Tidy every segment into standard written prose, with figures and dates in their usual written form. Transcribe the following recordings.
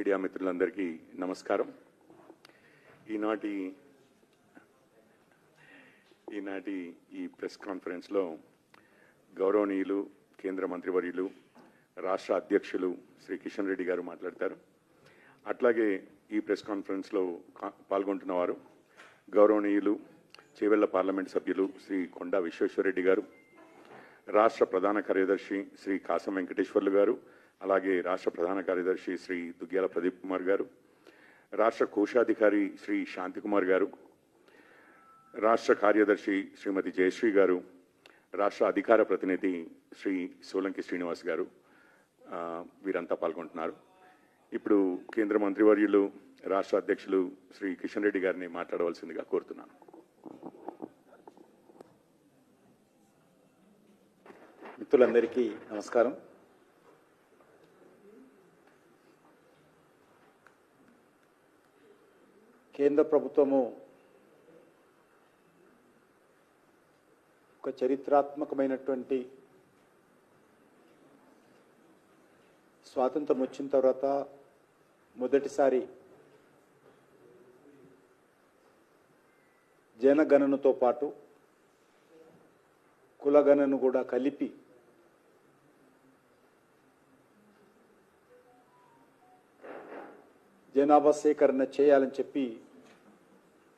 Media మిత్రులందరికీ నమస్కారం. ఈనాటి ఈ ప్రెస్ కాన్ఫరెన్స్లో గౌరవనీయులు కేంద్ర మంత్రివర్యులు రాష్ట్ర అధ్యక్షులు శ్రీ కిషన్ రెడ్డి గారు మాట్లాడతారు. అట్లాగే ఈ ప్రెస్ కాన్ఫరెన్స్లో పాల్గొంటున్నవారు గౌరవనీయులు చేవెళ్ల పార్లమెంట్ సభ్యులు శ్రీ కొండా విశ్వేశ్వరరెడ్డి గారు, రాష్ట్ర ప్రధాన కార్యదర్శి శ్రీ కాసం వెంకటేశ్వర్లు గారు, అలాగే రాష్ట్ర ప్రధాన కార్యదర్శి శ్రీ దుగ్గ్యాల ప్రదీప్ కుమార్ గారు, రాష్ట్ర కోశాధికారి శ్రీ శాంతికుమార్ గారు, రాష్ట్ర కార్యదర్శి శ్రీమతి జయశ్రీ గారు, రాష్ట్ర అధికార ప్రతినిధి శ్రీ సోలంకి శ్రీనివాస్ గారు వీరంతా పాల్గొంటున్నారు. ఇప్పుడు కేంద్ర మంత్రివర్యులు రాష్ట్ర అధ్యక్షులు శ్రీ కిషన్ రెడ్డి గారిని మాట్లాడవలసిందిగా కోరుతున్నాను. మిత్రులందరికీ నమస్కారం. కేంద్ర ప్రభుత్వము ఒక చరిత్రాత్మకమైనటువంటి స్వాతంత్రం వచ్చిన తర్వాత మొదటిసారి జనగణనతో పాటు కులగణను కూడా కలిపి జనాభా సేకరణ చేయాలని చెప్పి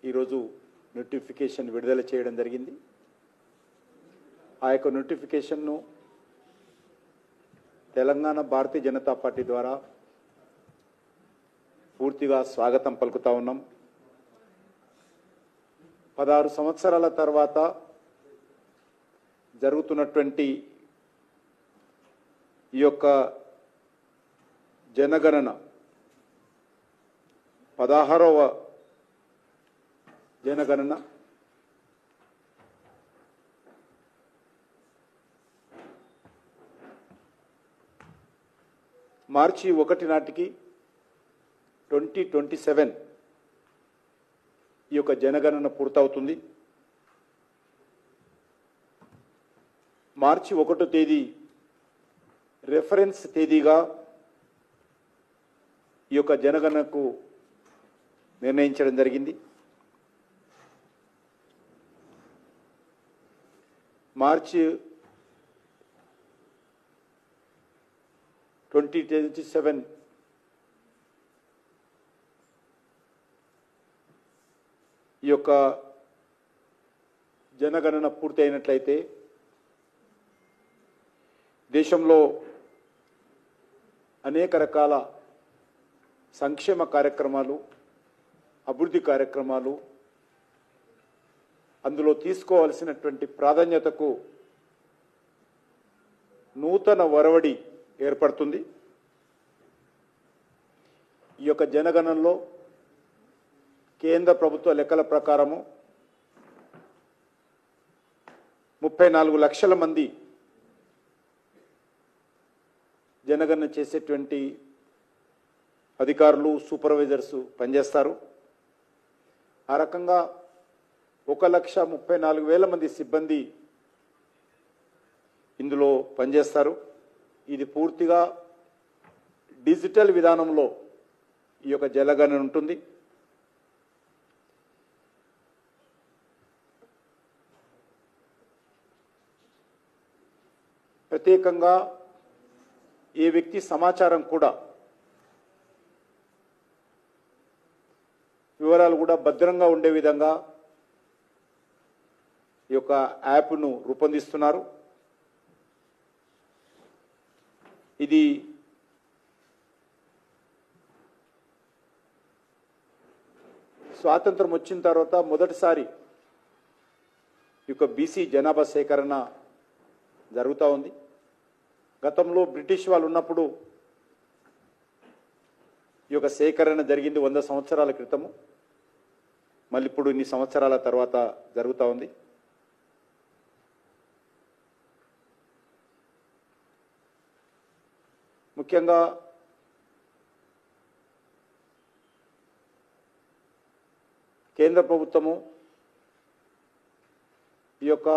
ఈరోజు నోటిఫికేషన్ విడుదల చేయడం జరిగింది. ఆ యొక్క నోటిఫికేషన్ను తెలంగాణ భారతీయ జనతా పార్టీ ద్వారా పూర్తిగా స్వాగతం పలుకుతా ఉన్నాం. 16 సంవత్సరాల తర్వాత జరుగుతున్నటువంటి ఈ యొక్క జనగణన 16వ జనగణన మార్చి 1 నాటికి 2027 ఈ యొక్క జనగణన పూర్తవుతుంది. మార్చి 1వ తేదీ రెఫరెన్స్ తేదీగా ఈ యొక్క జనగణనకు నిర్ణయించడం జరిగింది. మార్చి 2027 ఈ యొక్క జనగణన పూర్తి అయినట్లయితే దేశంలో అనేక రకాల సంక్షేమ కార్యక్రమాలు, అభివృద్ధి కార్యక్రమాలు, అందులో తీసుకోవాల్సినటువంటి ప్రాధాన్యతకు నూతన ఒరవడి ఏర్పడుతుంది. ఈ యొక్క జనగణనలో కేంద్ర ప్రభుత్వ లెక్కల ప్రకారము 34 లక్షల మంది జనగణన చేసేటువంటి అధికారులు, సూపర్వైజర్స్ పనిచేస్తారు. ఆ రకంగా 1,34,000 మంది సిబ్బంది ఇందులో పనిచేస్తారు. ఇది పూర్తిగా డిజిటల్ విధానంలో ఈ యొక్క జనగణన ఉంటుంది. ప్రత్యేకంగా ఏ వ్యక్తి సమాచారం కూడా, వివరాలు కూడా భద్రంగా ఉండే విధంగా ఈ యొక్క యాప్ను రూపొందిస్తున్నారు. ఇది స్వాతంత్రం వచ్చిన తర్వాత మొదటిసారి ఈ యొక్క బీసీ జనాభా సేకరణ జరుగుతూ ఉంది. గతంలో బ్రిటిష్ వాళ్ళు ఉన్నప్పుడు ఈ యొక్క సేకరణ జరిగింది 100 సంవత్సరాల క్రితము. మళ్ళీ ఇప్పుడు ఇన్ని సంవత్సరాల తర్వాత జరుగుతూ ఉంది. ముఖ్యంగా కేంద్ర ప్రభుత్వము ఈ యొక్క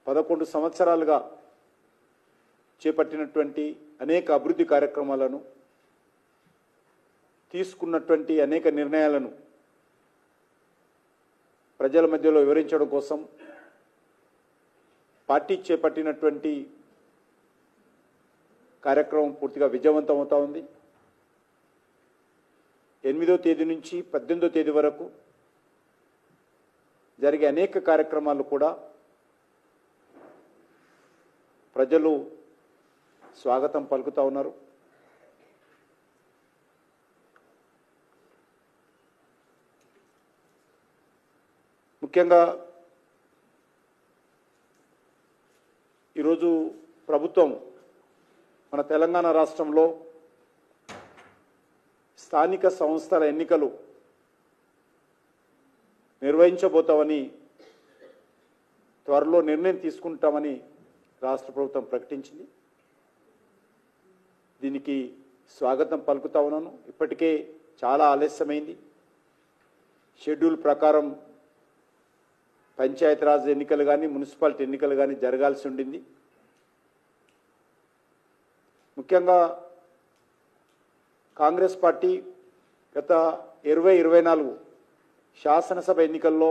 11 సంవత్సరాలుగా చేపట్టినటువంటి అనేక అభివృద్ధి కార్యక్రమాలను తీసుకున్నటువంటి అనేక నిర్ణయాలను ప్రజల మధ్యలో వివరించడం కోసం పార్టీ చేపట్టినటువంటి కార్యక్రమం పూర్తిగా విజయవంతం అవుతా ఉంది. 8వ తేదీ నుంచి 18వ తేదీ వరకు జరిగే అనేక కార్యక్రమాలు కూడా ప్రజలు స్వాగతం పలుకుతా ఉన్నారు. ముఖ్యంగా ఈరోజు ప్రభుత్వం మన తెలంగాణ రాష్ట్రంలో స్థానిక సంస్థల ఎన్నికలు నిర్వహించబోతామని, త్వరలో నిర్ణయం తీసుకుంటామని రాష్ట్ర ప్రభుత్వం ప్రకటించింది. దీనికి స్వాగతం పలుకుతా ఉన్నాను. ఇప్పటికే చాలా ఆలస్యమైంది. షెడ్యూల్ ప్రకారం పంచాయతీరాజ్ ఎన్నికలు కానీ మున్సిపాలిటీ ఎన్నికలు కానీ జరగాల్సి ఉండింది. ముఖ్యంగా కాంగ్రెస్ పార్టీ గత 2024 శాసనసభ ఎన్నికల్లో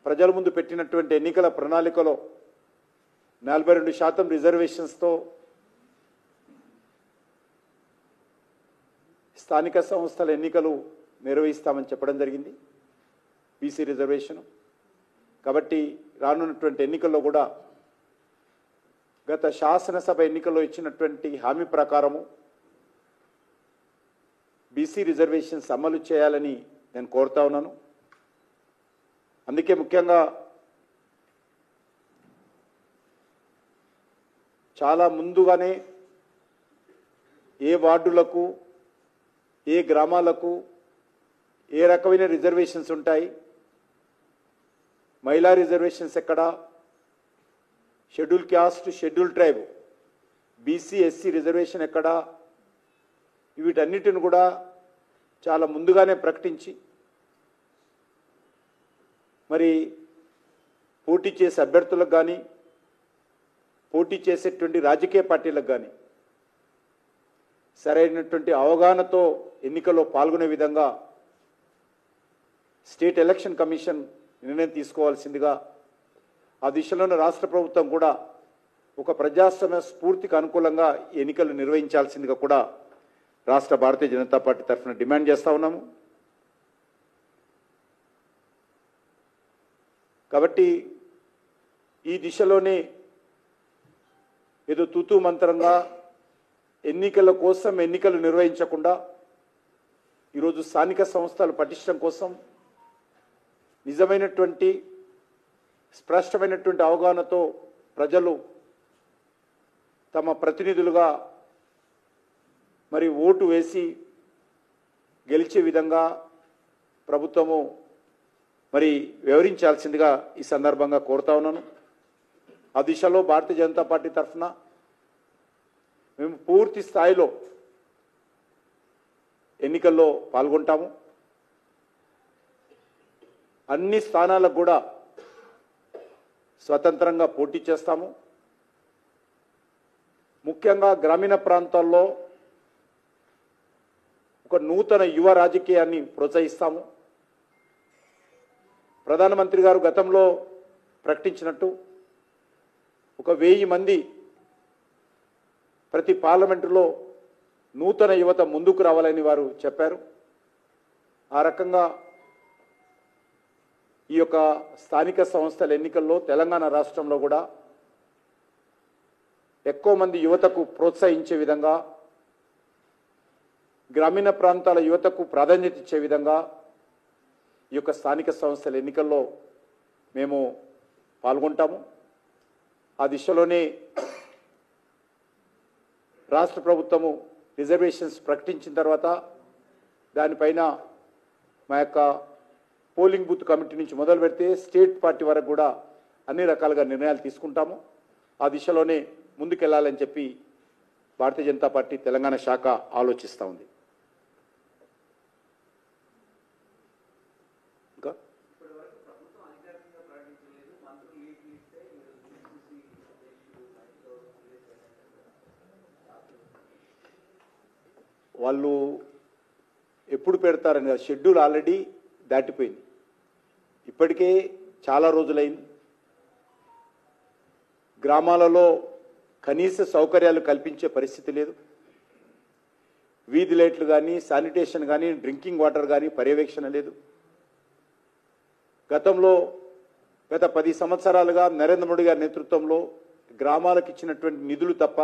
ప్రజల ముందు పెట్టినటువంటి ఎన్నికల ప్రణాళికలో 42% రిజర్వేషన్స్తో స్థానిక సంస్థల ఎన్నికలు నిర్వహిస్తామని చెప్పడం జరిగింది. బీసీ రిజర్వేషన్ కాబట్టి రానున్నటువంటి ఎన్నికల్లో కూడా గత శాసనసభ ఎన్నికల్లో ఇచ్చినటువంటి హామీ ప్రకారము బీసీ రిజర్వేషన్స్ అమలు చేయాలని నేను కోరుతా ఉన్నాను. అందుకే ముఖ్యంగా చాలా ముందుగానే ఏ వార్డులకు, ఏ గ్రామాలకు ఏ రకమైన రిజర్వేషన్స్ ఉంటాయి, మహిళా రిజర్వేషన్స్ ఎక్కడ, schedule caste, schedule tribe, BC SC reservation ఎక్కడ, వీటన్నిటిని కూడా చాలా ముందుగానే ప్రకటించి మరి పోటీ చేసే అభ్యర్థులకు కానీ పోటీ చేసేటువంటి రాజకీయ పార్టీలకు కానీ సరైనటువంటి అవగాహనతో ఎన్నికల్లో పాల్గొనే విధంగా స్టేట్ ఎలక్షన్ కమిషన్ నిర్ణయం తీసుకోవాల్సిందిగా, ఆ దిశలోనే రాష్ట్ర ప్రభుత్వం కూడా ఒక ప్రజాస్వామ్య స్ఫూర్తికి అనుకూలంగా ఎన్నికలు నిర్వహించాల్సిందిగా కూడా రాష్ట్ర భారతీయ జనతా పార్టీ తరఫున డిమాండ్ చేస్తా ఉన్నాము. కాబట్టి ఈ దిశలోనే ఏదో తూతూ మంత్రంగా ఎన్నికల కోసం ఎన్నికలు నిర్వహించకుండా ఈరోజు స్థానిక సంస్థలు పటిష్టం కోసం నిజమైనటువంటి స్పష్టమైనటువంటి అవగాహనతో ప్రజలు తమ ప్రతినిధులుగా మరి ఓటు వేసి గెలిచే విధంగా ప్రభుత్వము మరి వివరించాల్సిందిగా ఈ సందర్భంగా కోరుతా ఉన్నాను. ఆ దిశలో భారతీయ జనతా పార్టీ తరఫున మేము పూర్తి స్థాయిలో ఎన్నికల్లో పాల్గొంటాము. అన్ని స్థానాలకు కూడా స్వతంత్రంగా పోటీ చేస్తాము. ముఖ్యంగా గ్రామీణ ప్రాంతాల్లో ఒక నూతన యువ రాజకీయాన్ని ప్రోత్సహిస్తాము. ప్రధానమంత్రి గారు గతంలో ప్రకటించినట్టు 1000 మంది ప్రతి పార్లమెంటులో నూతన యువత ముందుకు రావాలని వారు చెప్పారు. ఆ రకంగా ఈ యొక్క స్థానిక సంస్థల ఎన్నికల్లో తెలంగాణ రాష్ట్రంలో కూడా ఎక్కువ మంది యువతకు ప్రోత్సహించే విధంగా, గ్రామీణ ప్రాంతాల యువతకు ప్రాధాన్యత ఇచ్చే విధంగా ఈ యొక్క స్థానిక సంస్థల ఎన్నికల్లో మేము పాల్గొంటాము. ఆ దిశలోనే రాష్ట్ర ప్రభుత్వము రిజర్వేషన్స్ ప్రకటించిన తర్వాత దానిపైన మా యొక్క పోలింగ్ బూత్ కమిటీ నుంచి మొదలు పెడితే స్టేట్ పార్టీ వరకు కూడా అన్ని రకాలుగా నిర్ణయాలు తీసుకుంటాము. ఆ దిశలోనే ముందుకెళ్లాలని చెప్పి భారతీయ జనతా పార్టీ తెలంగాణ శాఖ ఆలోచిస్తూ ఉంది. ఇంకా వాళ్ళు ఎప్పుడు పెడతారని కాదు, షెడ్యూల్ ఆల్రెడీ దాటిపోయింది. ఇప్పటికే చాలా రోజులైంది. గ్రామాలలో కనీస సౌకర్యాలు కల్పించే పరిస్థితి లేదు. వీధి లైట్లు కానీ, శానిటేషన్ కానీ, డ్రింకింగ్ వాటర్ కానీ పర్యవేక్షణ లేదు. గత 10 సంవత్సరాలుగా నరేంద్ర మోడీ గారి నేతృత్వంలో గ్రామాలకు ఇచ్చినటువంటి నిధులు తప్ప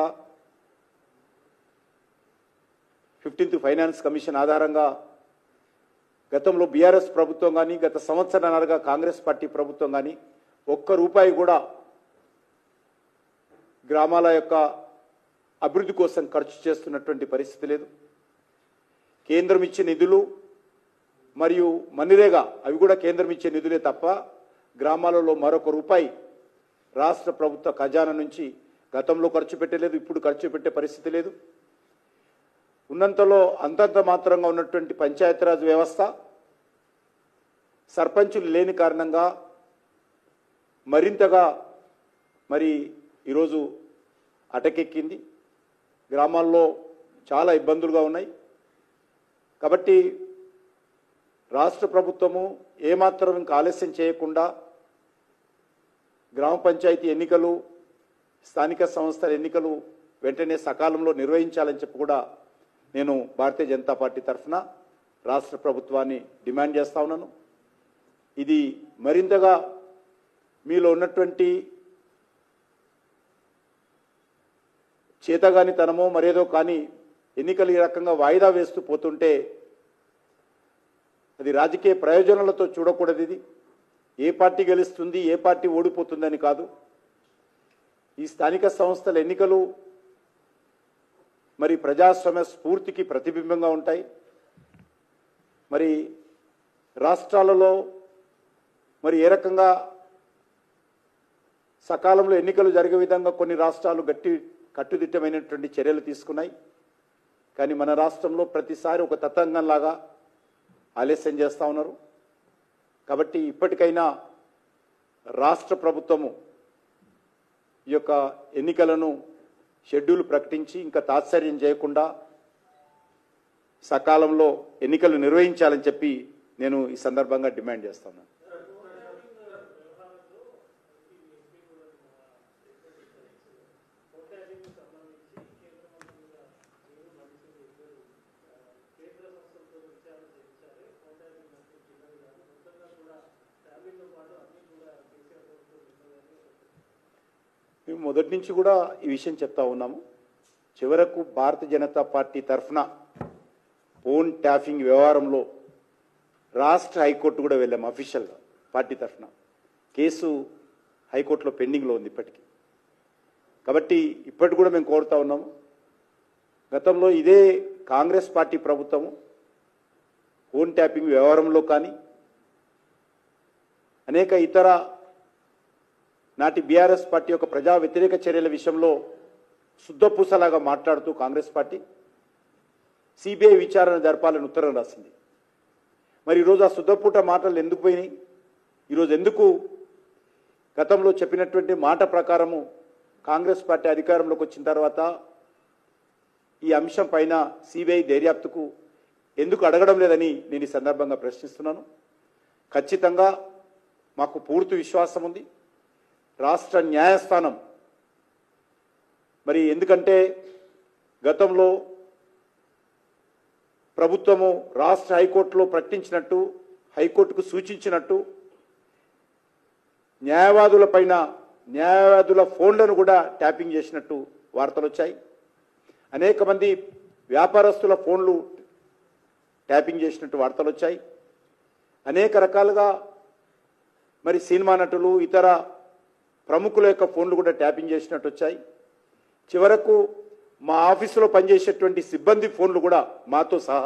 15th ఫైనాన్స్ కమిషన్ ఆధారంగా గతంలో బీఆర్ఎస్ ప్రభుత్వం కానీ, గత సంవత్సరాలుగా కాంగ్రెస్ పార్టీ ప్రభుత్వం కానీ ఒక్క రూపాయి కూడా గ్రామాల యొక్క అభివృద్ధి కోసం ఖర్చు చేస్తున్నటువంటి పరిస్థితి లేదు. కేంద్రం ఇచ్చే నిధులు మరియు మన్నిరేగా అవి కూడా కేంద్రం ఇచ్చే నిధులే తప్ప గ్రామాలలో మరొక రూపాయి రాష్ట్ర ప్రభుత్వ ఖజానా నుంచి గతంలో ఖర్చు పెట్టలేదు, ఇప్పుడు ఖర్చు పెట్టే పరిస్థితి లేదు. ఉన్నంతలో అంతంత మాత్రంగా ఉన్నటువంటి పంచాయతీరాజ్ వ్యవస్థ సర్పంచులు లేని కారణంగా మరింతగా ఈరోజు అటకెక్కింది. గ్రామాల్లో చాలా ఇబ్బందులుగా ఉన్నాయి. కాబట్టి రాష్ట్ర ప్రభుత్వము ఏమాత్రం ఇంకా ఆలస్యం చేయకుండా గ్రామ పంచాయతీ ఎన్నికలు, స్థానిక సంస్థల ఎన్నికలు వెంటనే సకాలంలో నిర్వహించాలని చెప్పి కూడా నేను భారతీయ జనతా పార్టీ తరఫున రాష్ట్ర ప్రభుత్వాన్ని డిమాండ్ చేస్తా ఉన్నాను. ఇది మరింతగా మీలో ఉన్నటువంటి చేతగానితనమో మరేదో కానీ ఎన్నికలు ఈ రకంగా వాయిదా వేస్తూ పోతుంటే అది రాజకీయ ప్రయోజనాలతో చూడకూడదు. ఇది ఏ పార్టీ గెలుస్తుంది, ఏ పార్టీ ఓడిపోతుందని కాదు. ఈ స్థానిక సంస్థల ఎన్నికలు ప్రజాస్వామ్య స్ఫూర్తికి ప్రతిబింబంగా ఉంటాయి. రాష్ట్రాలలో ఏ రకంగా సకాలంలో ఎన్నికలు జరిగే విధంగా కొన్ని రాష్ట్రాలు కట్టుదిట్టమైనటువంటి చర్యలు తీసుకున్నాయి. కానీ మన రాష్ట్రంలో ప్రతిసారి ఒక తతంగంలాగా ఆలస్యం చేస్తూ ఉన్నారు. కాబట్టి ఇప్పటికైనా రాష్ట్ర ప్రభుత్వము ఈ యొక్క ఎన్నికలను షెడ్యూల్ ప్రకటించి ఇంకా తాత్సర్యం చేయకుండా సకాలంలో ఎన్నికలు నిర్వహించాలని చెప్పి నేను ఈ సందర్భంగా డిమాండ్ చేస్తున్నాను. మేము మొదటి నుంచి కూడా ఈ విషయం చెప్తా ఉన్నాము. చివరకు భారతీయ జనతా పార్టీ తరఫున ఫోన్ ట్యాపింగ్ వ్యవహారంలో రాష్ట్ర హైకోర్టు కూడా వెళ్ళాము. అఫీషియల్గా పార్టీ తరఫున కేసు హైకోర్టులో పెండింగ్లో ఉంది ఇప్పటికీ. కాబట్టి ఇప్పటికి కూడా మేము కోరుతా ఉన్నాము. గతంలో ఇదే కాంగ్రెస్ పార్టీ ప్రభుత్వము ఫోన్ ట్యాపింగ్ వ్యవహారంలో కానీ అనేక ఇతర నాటి బీఆర్ఎస్ పార్టీ యొక్క ప్రజా వ్యతిరేక చర్యల విషయంలో శుద్ధపూసలాగా మాట్లాడుతూ కాంగ్రెస్ పార్టీ సిబిఐ విచారణ జరపాలని ఉత్తరం రాసింది. ఈరోజు ఆ శుద్ధపూట మాటలు ఎందుకు పోయినాయి? ఈరోజు ఎందుకు గతంలో చెప్పినటువంటి మాట ప్రకారము కాంగ్రెస్ పార్టీ అధికారంలోకి వచ్చిన తర్వాత ఈ అంశం పైన సిబిఐ దర్యాప్తుకు ఎందుకు అడగడం లేదని నేను ఈ సందర్భంగా ప్రశ్నిస్తున్నాను. ఖచ్చితంగా మాకు పూర్తి విశ్వాసం ఉంది రాష్ట్ర న్యాయస్థానం ఎందుకంటే గతంలో ప్రభుత్వము రాష్ట్ర హైకోర్టులో ప్రకటించినట్టు, హైకోర్టుకు సూచించినట్టు న్యాయవాదుల ఫోన్లను కూడా ట్యాపింగ్ చేసినట్టు వార్తలు వచ్చాయి. అనేక మంది వ్యాపారస్తుల ఫోన్లు ట్యాపింగ్ చేసినట్టు వార్తలు వచ్చాయి. అనేక రకాలుగా సినిమా నటులు, ఇతర ప్రముఖుల యొక్క ఫోన్లు కూడా ట్యాపింగ్ చేసినట్టు వచ్చాయి. చివరకు మా ఆఫీసులో పనిచేసేటువంటి సిబ్బంది ఫోన్లు కూడా మాతో సహా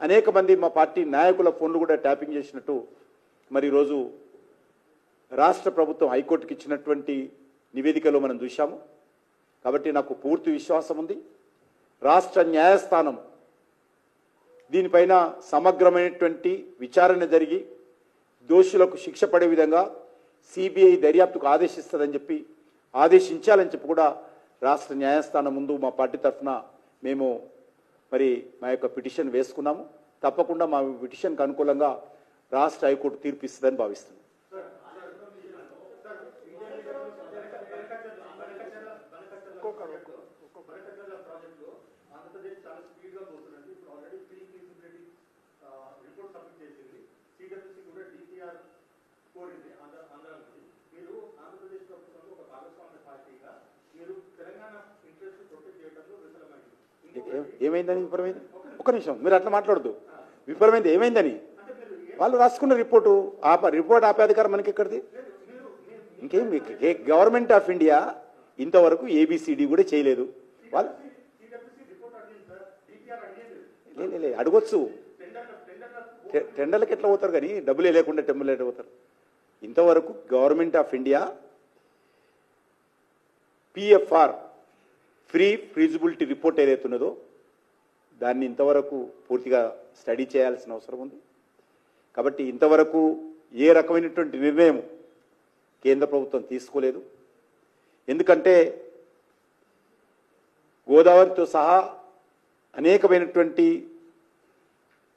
అనేక మంది మా పార్టీ నాయకుల ఫోన్లు కూడా ట్యాపింగ్ చేసినట్టు ఈరోజు రాష్ట్ర ప్రభుత్వం హైకోర్టుకి ఇచ్చినటువంటి నివేదికలో మనం చూశాము. కాబట్టి నాకు పూర్తి విశ్వాసం ఉంది రాష్ట్ర న్యాయస్థానం దీనిపైన సమగ్రమైనటువంటి విచారణ జరిగి దోషులకు శిక్ష పడే విధంగా సిబిఐ దర్యాప్తుకు ఆదేశించాలని చెప్పి కూడా రాష్ట్ర న్యాయస్థానం ముందు మా పార్టీ తరఫున మేము మా యొక్క పిటిషన్ వేసుకున్నాము. తప్పకుండా మా పిటిషన్కి అనుకూలంగా రాష్ట్ర హైకోర్టు తీర్పు ఇస్తుందని భావిస్తున్నాను. ఏమైందని విఫలమైంది? ఒక్క నిమిషం, మీరు అట్లా మాట్లాడద్దు. విఫలమైంది ఏమైందని వాళ్ళు రాసుకున్న రిపోర్టు రిపోర్ట్ ఆపే అధికారం మనకి ఎక్కడిది? ఇంకేం గవర్నమెంట్ ఆఫ్ ఇండియా ఇంతవరకు ఏబిసిడి కూడా చేయలేదు. వాళ్ళు అడగొచ్చు, టెండర్లకు ఎట్లా పోతారు కానీ డబ్బులే లేకుండా టెండర్లు ఎట్లా పోతారు? ఇంతవరకు government of India PFR free feasibility report ఏదైతే ఉన్నదో దాన్ని ఇంతవరకు పూర్తిగా స్టడీ చేయాల్సిన అవసరం ఉంది. కాబట్టి ఇంతవరకు ఏ రకమైనటువంటి నిర్ణయం కేంద్ర ప్రభుత్వం తీసుకోలేదు. ఎందుకంటే గోదావరితో సహా అనేకమైనటువంటి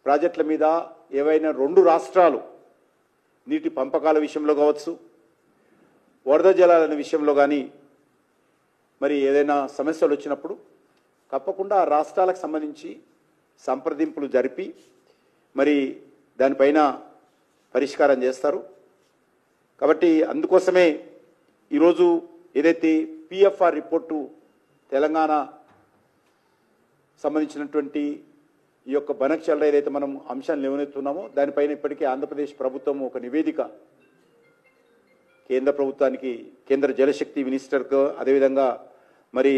ప్రాజెక్టుల మీద ఏవైనా 2 రాష్ట్రాలు నీటి పంపకాల విషయంలో కావచ్చు, వరద జలాల విషయంలో కానీ మరి ఏదైనా సమస్యలు వచ్చినప్పుడు తప్పకుండా ఆ రాష్ట్రాలకు సంబంధించి సంప్రదింపులు జరిపి మరి దానిపైన పరిష్కారం చేస్తారు. కాబట్టి అందుకోసమే ఈరోజు ఏదైతే పిఎఫ్ఆర్ రిపోర్టు తెలంగాణ సంబంధించినటువంటి ఈ యొక్క బనక్షల్లో ఏదైతే మనం అంశాన్ని లేవనెత్తున్నామో దానిపైన ఇప్పటికే ఆంధ్రప్రదేశ్ ప్రభుత్వం ఒక నివేదిక కేంద్ర ప్రభుత్వానికి, కేంద్ర జలశక్తి మినిస్టర్కు, అదేవిధంగా మరి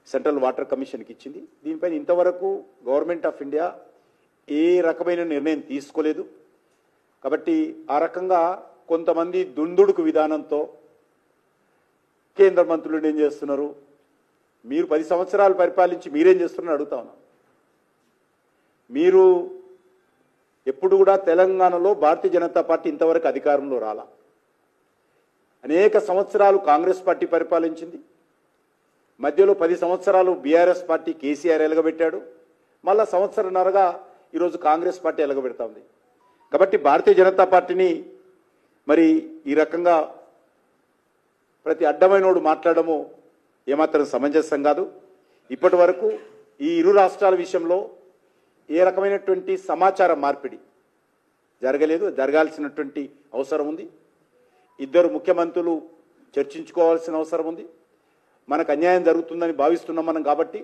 సెంట్రల్ వాటర్ కమిషన్కి ఇచ్చింది. దీనిపైన ఇంతవరకు గవర్నమెంట్ ఆఫ్ ఇండియా ఏ రకమైన నిర్ణయం తీసుకోలేదు. కాబట్టి ఆ రకంగా కొంతమంది దుందుడుకు విధానంతో కేంద్ర మంత్రులు ఏం చేస్తున్నారు, మీరు 10 సంవత్సరాలు పరిపాలించి మీరేం చేస్తున్నారని అడుగుతా ఉన్నాం. మీరు ఎప్పుడు కూడా తెలంగాణలో భారతీయ జనతా పార్టీ ఇంతవరకు అధికారంలో రాలా. అనేక సంవత్సరాలు కాంగ్రెస్ పార్టీ పరిపాలించింది. మధ్యలో 10 సంవత్సరాలు బీఆర్ఎస్ పార్టీ కేసీఆర్ ఎలగబెట్టాడు. మళ్ళా సంవత్సరన్నరగా ఈరోజు కాంగ్రెస్ పార్టీ ఎలగబెడతా ఉంది. కాబట్టి భారతీయ జనతా పార్టీని మరి ఈ రకంగా ప్రతి అడ్డమైనోడు మాట్లాడము ఏమాత్రం సమంజసం కాదు. ఇప్పటి వరకు ఈ 2 రాష్ట్రాల విషయంలో ఏ రకమైనటువంటి సమాచార మార్పిడి జరగలేదు. జరగాల్సినటువంటి అవసరం ఉంది. 2 ముఖ్యమంత్రులు చర్చించుకోవాల్సిన అవసరం ఉంది. మనకు అన్యాయం జరుగుతుందని భావిస్తున్నాం మనం. కాబట్టి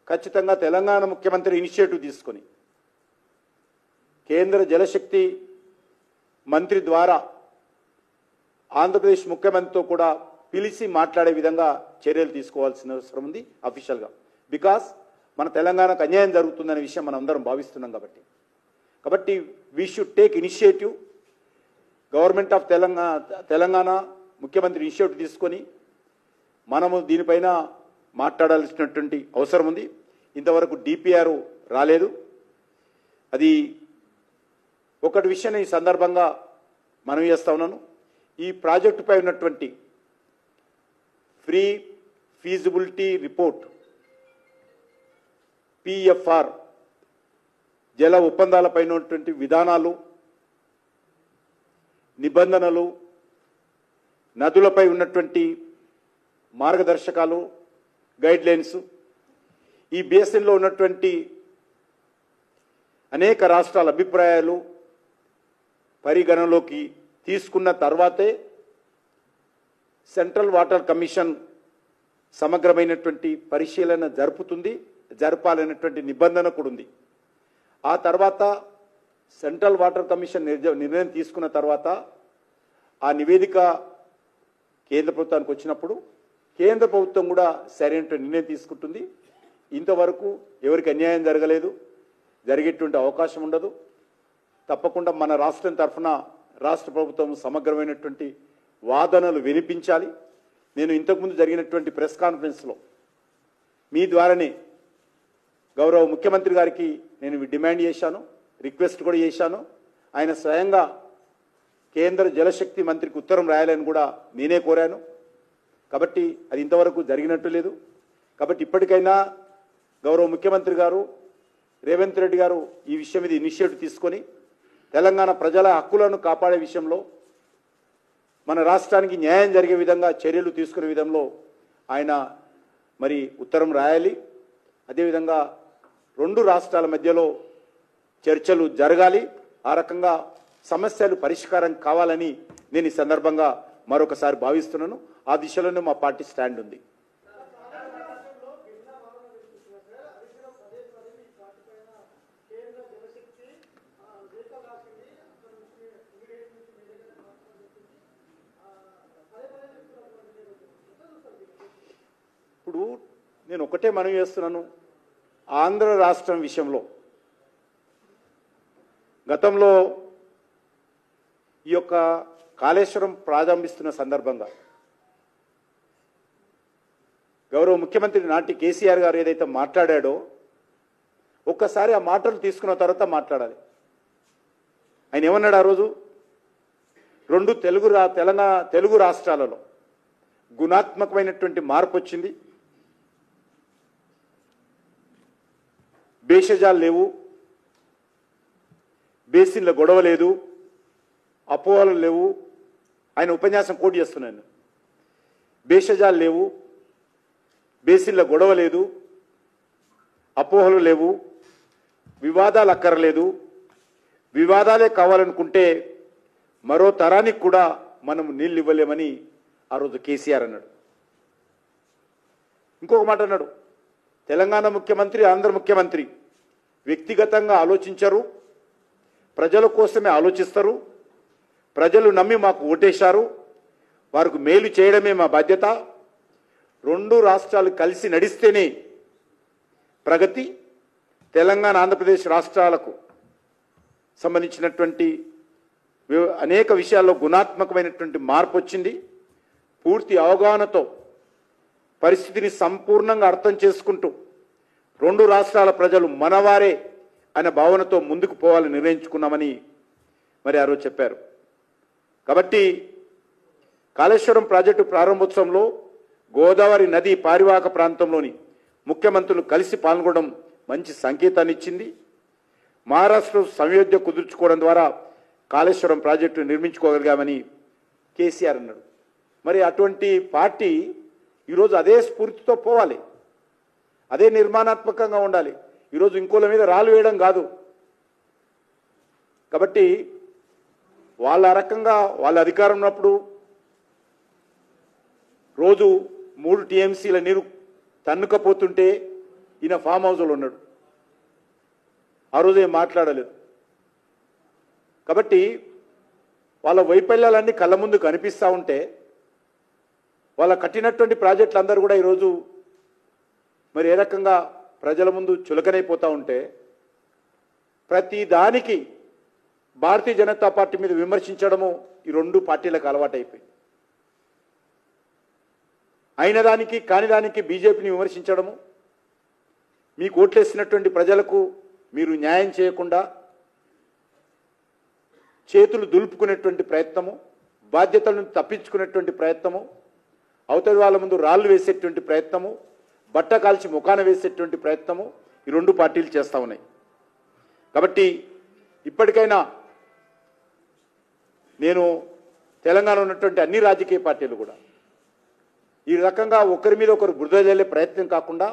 ఖచ్చితంగా తెలంగాణ ముఖ్యమంత్రి ఇనిషియేటివ్ తీసుకొని కేంద్ర జలశక్తి మంత్రి ద్వారా ఆంధ్రప్రదేశ్ ముఖ్యమంత్రితో కూడా పిలిచి మాట్లాడే విధంగా చర్యలు తీసుకోవాల్సిన అవసరం ఉంది అఫీషియల్గా. బికాస్ మన తెలంగాణకు అన్యాయం జరుగుతుందనే విషయం మనం అందరం భావిస్తున్నాం. కాబట్టి we should take initiative. Government of Telangana ముఖ్యమంత్రి ఇనిషియేటివ్ తీసుకొని మనము దీనిపైన మాట్లాడాల్సినటువంటి అవసరం ఉంది. ఇంతవరకు డిపిఆర్ రాలేదు. అది ఒకటి విషయం ఈ సందర్భంగా మనం చేస్తా ఉన్నాను. ఈ ప్రాజెక్టుపై ఉన్నటువంటి ఫ్రీ ఫీజిబిలిటీ రిపోర్ట్ పిఎఫ్ఆర్ జల ఒప్పందాలపై ఉన్నటువంటి విధానాలు, నిబంధనలు, నదులపై ఉన్నటువంటి మార్గదర్శకాలు, గైడ్లైన్స్, ఈ బేసిన్లో ఉన్నటువంటి అనేక రాష్ట్రాల అభిప్రాయాలు పరిగణలోకి తీసుకున్న తర్వాతే సెంట్రల్ వాటర్ కమిషన్ సమగ్రమైనటువంటి పరిశీలన జరపాలనేటువంటి నిబంధన కూడా ఉంది. ఆ తర్వాత సెంట్రల్ వాటర్ కమిషన్ నిర్ణయం తీసుకున్న తర్వాత ఆ నివేదిక కేంద్ర ప్రభుత్వానికి వచ్చినప్పుడు కేంద్ర ప్రభుత్వం కూడా సరైన నిర్ణయం తీసుకుంటుంది. ఇంతవరకు ఎవరికి అన్యాయం జరగలేదు, జరిగేటువంటి అవకాశం ఉండదు. తప్పకుండా మన రాష్ట్రం తరఫున రాష్ట్ర ప్రభుత్వం సమగ్రమైనటువంటి వాదనలు వినిపించాలి. నేను ఇంతకుముందు జరిగినటువంటి ప్రెస్ కాన్ఫరెన్స్లో మీ ద్వారానే గౌరవ ముఖ్యమంత్రి గారికి నేను డిమాండ్ చేశాను, రిక్వెస్ట్ కూడా చేశాను. ఆయన స్వయంగా కేంద్ర జలశక్తి మంత్రికి ఉత్తరం రాయాలని కూడా నేనే కోరాను. కాబట్టి అది ఇంతవరకు జరిగినట్టు లేదు. కాబట్టి ఇప్పటికైనా గౌరవ ముఖ్యమంత్రి గారు రేవంత్ రెడ్డి గారు ఈ విషయం మీద ఇనిషియేటివ్ తీసుకొని తెలంగాణ ప్రజల హక్కులను కాపాడే విషయంలో మన రాష్ట్రానికి న్యాయం జరిగే విధంగా చర్యలు తీసుకునే విధంలో ఆయన మరి ఉత్తరం రాయాలి. అదేవిధంగా రెండు రాష్ట్రాల మధ్యలో చర్చలు జరగాలి. ఆ రకంగా సమస్యలు పరిష్కారం కావాలని నేను ఈ సందర్భంగా మరొకసారి భావిస్తున్నాను. ఆ దిశలోనే మా పార్టీ స్టాండ్ ఉంది. ఇప్పుడు నేను ఒకటే మనవి చేస్తున్నాను. ఆంధ్ర రాష్ట్రం విషయంలో గతంలో ఈ యొక్క కాళేశ్వరం ప్రారంభిస్తున్న సందర్భంగా గౌరవ ముఖ్యమంత్రి నాటి కేసీఆర్ గారు ఏదైతే మాట్లాడాడో ఒక్కసారి ఆ మాటలు తీసుకున్న తర్వాత మాట్లాడాలి. ఆయన ఏమన్నాడు ఆ రోజు? రెండు తెలుగు రాష్ట్రాలలో గుణాత్మకమైనటువంటి మార్పు వచ్చింది. భేషజాలు లేవు, బేసిన్ల గొడవ లేదు, అపోహలు లేవు. ఆయన ఉపన్యాసం కోట్ చేస్తున్నాను. భేషజాలు లేవు, బేసిన్ల గొడవ లేదు, అపోహలు లేవు, వివాదాలు అక్కర్లేదు. వివాదాలే కావాలనుకుంటే మరో తరానికి కూడా మనం నీళ్ళు ఇవ్వలేమని ఆ రోజు కేసీఆర్ అన్నాడు. ఇంకొక మాట అన్నాడు, తెలంగాణ ముఖ్యమంత్రి ఆంధ్ర ముఖ్యమంత్రి వ్యక్తిగతంగా ఆలోచించరు, ప్రజల కోసమే ఆలోచిస్తారు. ప్రజలు నమ్మి మాకు ఓటేశారు, వారికి మేలు చేయడమే మా బాధ్యత. రెండు రాష్ట్రాలు కలిసి నడిస్తేనే ప్రగతి. తెలంగాణ ఆంధ్రప్రదేశ్ రాష్ట్రాలకు సంబంధించినటువంటి అనేక విషయాల్లో గుణాత్మకమైనటువంటి మార్పు వచ్చింది. పూర్తి అవగాహనతో పరిస్థితిని సంపూర్ణంగా అర్థం చేసుకుంటూ రెండు రాష్ట్రాల ప్రజలు మనవారే అనే భావనతో ముందుకు పోవాలని నిర్ణయించుకున్నామని మరి ఆ రోజు చెప్పారు. కాబట్టి కాళేశ్వరం ప్రాజెక్టు ప్రారంభోత్సవంలో గోదావరి నది పారివాహక ప్రాంతంలోని ముఖ్యమంత్రులు కలిసి పాల్గొనడం మంచి సంకేతాన్ని ఇచ్చింది. మహారాష్ట్ర సంయోధ్య కుదుర్చుకోవడం ద్వారా కాళేశ్వరం ప్రాజెక్టు నిర్మించుకోగలిగామని కేసీఆర్ అన్నాడు. మరి అటువంటి పార్టీ ఈరోజు అదే స్ఫూర్తితో పోవాలి, అదే నిర్మాణాత్మకంగా ఉండాలి. ఈరోజు ఇంకోల మీద రాళ్ళు వేయడం కాదు. కాబట్టి వాళ్ళ రకంగా వాళ్ళ అధికారం ఉన్నప్పుడు రోజు 3 టీఎంసీల నీరు తన్నుకపోతుంటే ఈయన ఫామ్ హౌస్లో ఉన్నాడు. ఆ రోజు ఏం మాట్లాడలేదు. కాబట్టి వాళ్ళ వైఫల్యాలన్నీ కళ్ళ ముందు కనిపిస్తూ ఉంటే వాళ్ళ కట్టినటువంటి ప్రాజెక్టులు అందరూ కూడా ఈరోజు మరి ఏ రకంగా ప్రజల ముందు చులకనైపోతూ ఉంటే ప్రతి దానికి భారతీయ జనతా పార్టీ మీద విమర్శించడము ఈ రెండు పార్టీలకు అలవాటైపోయింది. అయిన దానికి కాని దానికి బీజేపీని విమర్శించడము, మీకు ఓట్లేసినటువంటి ప్రజలకు మీరు న్యాయం చేయకుండా చేతులు దులుపుకునేటువంటి ప్రయత్నము, బాధ్యతలను తప్పించుకునేటువంటి ప్రయత్నము, అవతలి వాళ్ళ ముందు రాళ్ళు వేసేటువంటి ప్రయత్నము, బట్ట కాల్చి ముఖాన వేసేటువంటి ప్రయత్నము ఈ రెండు పార్టీలు చేస్తూ ఉన్నాయి. కాబట్టి ఇప్పటికైనా నేను తెలంగాణ ఉన్నటువంటి అన్ని రాజకీయ పార్టీలు కూడా ఈ రకంగా ఒకరి మీద ఒకరు బురద జల్లే ప్రయత్నం కాకుండా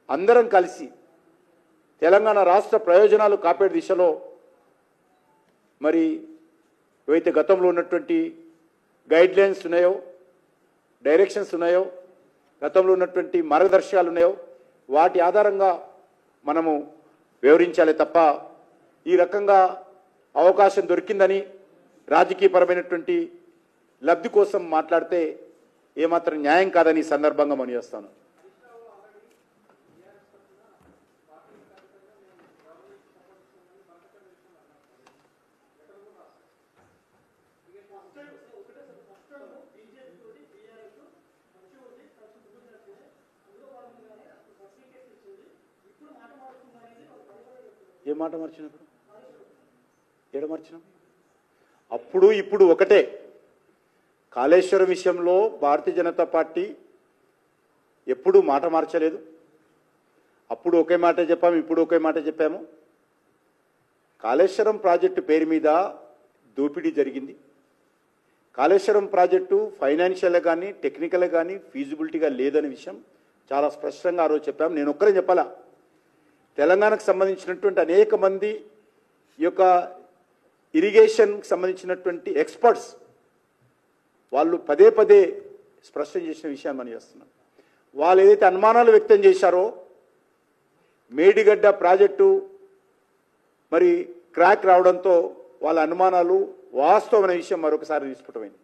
అందరం కలిసి తెలంగాణ రాష్ట్ర ప్రయోజనాలు కాపాడే దిశలో మరి ఏవైతే గతంలో ఉన్నటువంటి గైడ్ లైన్స్ ఉన్నాయో, డైరెక్షన్స్ ఉన్నాయో, గతంలో ఉన్నటువంటి మార్గదర్శకాలు ఉన్నాయో వాటి ఆధారంగా మనము వివరించాలి తప్ప ఈ రకంగా అవకాశం దొరికిందని రాజకీయపరమైనటువంటి లబ్ధి కోసం మాట్లాడితే ఏమాత్రం న్యాయం కాదని ఈ సందర్భంగా మనం చేస్తాను. ఏ మాట మార్చినప్పుడు ఏడ మార్చినాం? అప్పుడు ఇప్పుడు ఒకటే. కాళేశ్వరం విషయంలో భారతీయ జనతా పార్టీ ఎప్పుడూ మాట మార్చలేదు. అప్పుడు ఒకే మాట చెప్పాము, ఇప్పుడు ఒకే మాట చెప్పాము. కాళేశ్వరం ప్రాజెక్టు పేరు మీద దోపిడీ జరిగింది. కాళేశ్వరం ప్రాజెక్టు ఫైనాన్షియల్గా కానీ టెక్నికల్గా కానీ ఫీజిబిలిటీగా లేదనే విషయం చాలా స్పష్టంగా ఆ రోజు చెప్పాము. నేను ఒక్కరే చెప్పాలా, తెలంగాణకు సంబంధించినటువంటి అనేక మంది ఈ యొక్క ఇరిగేషన్కి సంబంధించినటువంటి ఎక్స్పర్ట్స్ వాళ్ళు పదే పదే స్పష్టం చేసిన విషయాన్ని మనం చేస్తున్నాం. వాళ్ళు ఏదైతే అనుమానాలు వ్యక్తం చేశారో మేడిగడ్డ ప్రాజెక్టు మరి క్రాక్ రావడంతో వాళ్ళ అనుమానాలు వాస్తవమైన విషయం మరొకసారి నిష్పృతమైంది.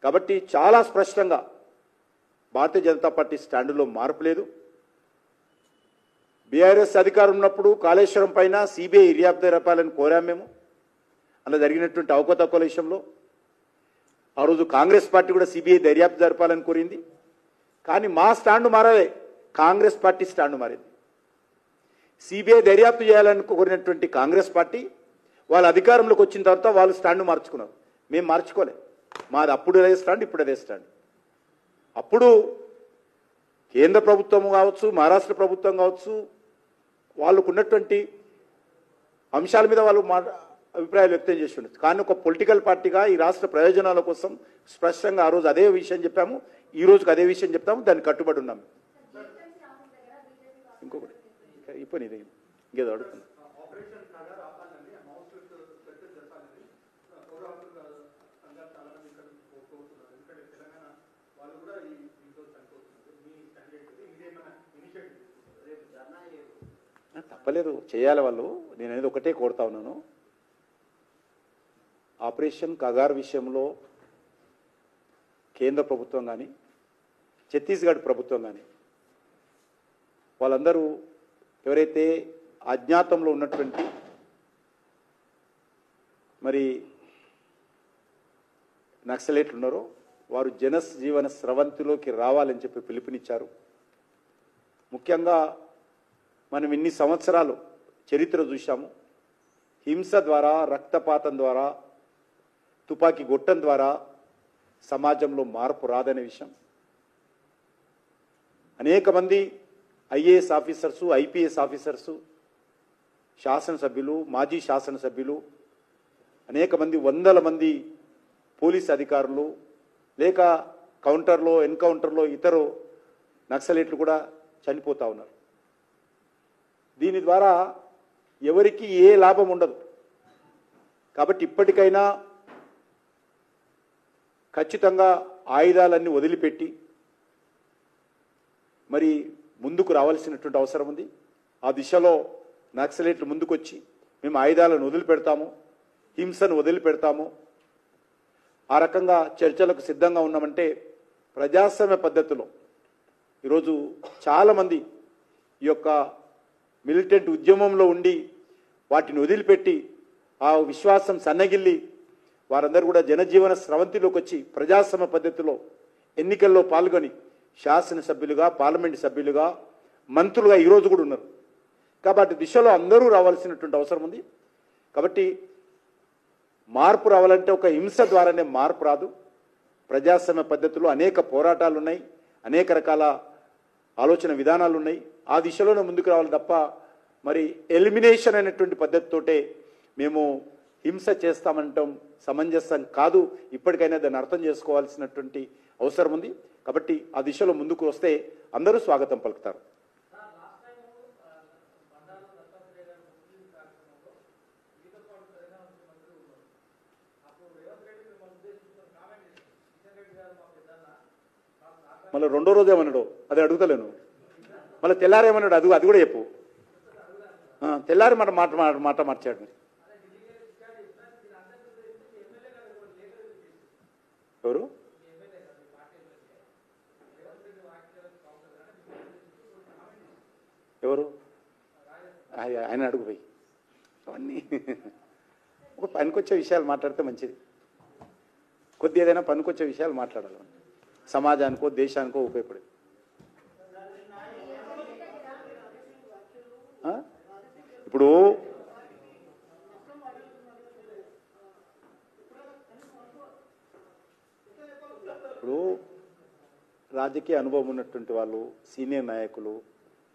కాబట్టి చాలా స్పష్టంగా భారతీయ జనతా పార్టీ స్టాండులో మార్పు లేదు. బీఆర్ఎస్ అధికారం ఉన్నప్పుడు కాళేశ్వరం పైన సిబిఐ దర్యాప్తు జరపాలని కోరాం మేము. అలా జరిగినటువంటి అవకతవకల విషయంలో ఆ రోజు కాంగ్రెస్ పార్టీ కూడా సిబిఐ దర్యాప్తు జరపాలని కోరింది. కానీ మా స్టాండు మారలే, కాంగ్రెస్ పార్టీ స్టాండు మారింది. సిబిఐ దర్యాప్తు చేయాలని కోరినటువంటి కాంగ్రెస్ పార్టీ వాళ్ళ అధికారంలోకి వచ్చిన తర్వాత వాళ్ళు స్టాండు మార్చుకున్నారు. మేము మార్చుకోలే, మాది అప్పుడు అదే స్టాండ్, ఇప్పుడు అదే స్టాండ్. అప్పుడు కేంద్ర ప్రభుత్వం కావచ్చు, మహారాష్ట్ర ప్రభుత్వం కావచ్చు, వాళ్ళకు ఉన్నటువంటి అంశాల మీద వాళ్ళు అభిప్రాయాలు వ్యక్తం చేసి ఉండొచ్చు. కానీ ఒక పొలిటికల్ పార్టీగా ఈ రాష్ట్ర ప్రయోజనాల కోసం స్పష్టంగా ఆ రోజు అదే విషయం చెప్పాము, ఈ రోజుకి అదే విషయం చెప్తాము, దానికి కట్టుబడి ఉన్నాము. ఇంకొకటి ఇప్పుడు ఇది ఇంకేదో అడుగుతుంది. తప్పలేదు, చేయాలి వాళ్ళు. నేను అనేది ఒకటే కోరుతా ఉన్నాను, ఆపరేషన్ కగార్ విషయంలో కేంద్ర ప్రభుత్వం కానీ ఛత్తీస్గఢ్ ప్రభుత్వం కానీ వాళ్ళందరూ ఎవరైతే అజ్ఞాతంలో ఉన్నటువంటి మరి నక్సలైట్లు ఉన్నారో వారు జనజీవన స్రవంతిలోకి రావాలని చెప్పి పిలుపునిచ్చారు. ముఖ్యంగా మనం ఇన్ని సంవత్సరాలు చరిత్ర చూశాము, హింస ద్వారా, రక్తపాతం ద్వారా, తుపాకీ గొట్టం ద్వారా సమాజంలో మార్పు రాదనే విషయం అనేక మంది ఐఏఎస్ ఆఫీసర్సు, ఐపీఎస్ ఆఫీసర్సు, శాసనసభ్యులు, మాజీ శాసనసభ్యులు, అనేక మంది వందల మంది పోలీస్ అధికారులు, లేక కౌంటర్లో, ఎన్కౌంటర్లో ఇతర నక్సలైట్లు కూడా చనిపోతూ ఉన్నారు. దీని ద్వారా ఎవరికి ఏ లాభం ఉండదు. కాబట్టి ఇప్పటికైనా ఖచ్చితంగా ఆయుధాలన్నీ వదిలిపెట్టి మరి ముందుకు రావాల్సినటువంటి అవసరం ఉంది. ఆ దిశలో నక్సలైట్లు ముందుకొచ్చి మేము ఆయుధాలను వదిలిపెడతాము, హింసను వదిలిపెడతాము, ఆ రకంగా చర్చలకు సిద్ధంగా ఉన్నామంటే ప్రజాస్వామ్య పద్ధతిలో ఈరోజు చాలామంది ఈ యొక్క మిలిటెంట్ ఉద్యమంలో ఉండి వాటిని వదిలిపెట్టి ఆ విశ్వాసం సన్నగిల్లి వారందరూ కూడా జనజీవన స్రవంతిలోకి వచ్చి ప్రజాస్వామ్య పద్ధతిలో ఎన్నికల్లో పాల్గొని శాసనసభ్యులుగా, పార్లమెంటు సభ్యులుగా, మంత్రులుగా ఈరోజు కూడా ఉన్నారు. కాబట్టి దిశలో అందరూ రావాల్సినటువంటి అవసరం ఉంది. కాబట్టి మార్పు రావాలంటే ఒక హింస ద్వారానే మార్పు రాదు. ప్రజాస్వామ్య పద్ధతిలో అనేక పోరాటాలు ఉన్నాయి, అనేక రకాల ఆలోచన విధానాలు ఉన్నాయి. ఆ దిశలోనే ముందుకు రావాలి తప్ప మరి ఎలిమినేషన్ అనేటువంటి పద్ధతితోటే మేము హింస చేస్తామంటాం సమంజసం కాదు. ఇప్పటికైనా దాన్ని అర్థం చేసుకోవాల్సినటువంటి అవసరం ఉంది. కాబట్టి ఆ దిశలో ముందుకు వస్తే అందరూ స్వాగతం పలుకుతారు. మళ్ళీ రెండో రోజు ఏమన్నాడు అది అడుగుతలేను, మళ్ళీ తెల్లారేమన్నాడు అది కూడా చెప్పు. తెల్లారి మాట మార్చాడు. ఎవరు ఎవరు ఆయన అడుగుపోయి అవన్నీ ఒక పనికొచ్చే విషయాలు మాట్లాడితే మంచిది. కొద్ది ఏదైనా పనికొచ్చే విషయాలు మాట్లాడాలి, సమాజానికో దేశానికో ఉపయోగపడేది. ఇప్పుడు రాజకీయ అనుభవం ఉన్నటువంటి వాళ్ళు, సీనియర్ నాయకులు,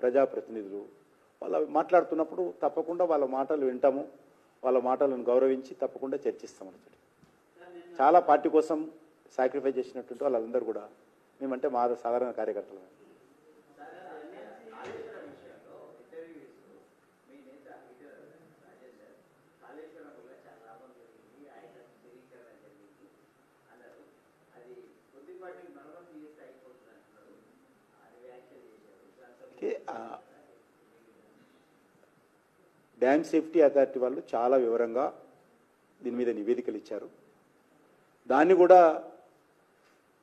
ప్రజాప్రతినిధులు వాళ్ళు మాట్లాడుతున్నప్పుడు తప్పకుండా వాళ్ళ మాటలు వింటాము, వాళ్ళ మాటలను గౌరవించి తప్పకుండా చర్చిస్తాం. చాలా పార్టీ కోసం సాక్రిఫైస్ చేసినటువంటి వాళ్ళందరూ కూడా మేమంటే మా సాధారణ కార్యకర్తలు. డ్యామ్ సేఫ్టీ అథారిటీ వాళ్ళు చాలా వివరంగా దీని మీద నివేదికలు ఇచ్చారు. దాన్ని కూడా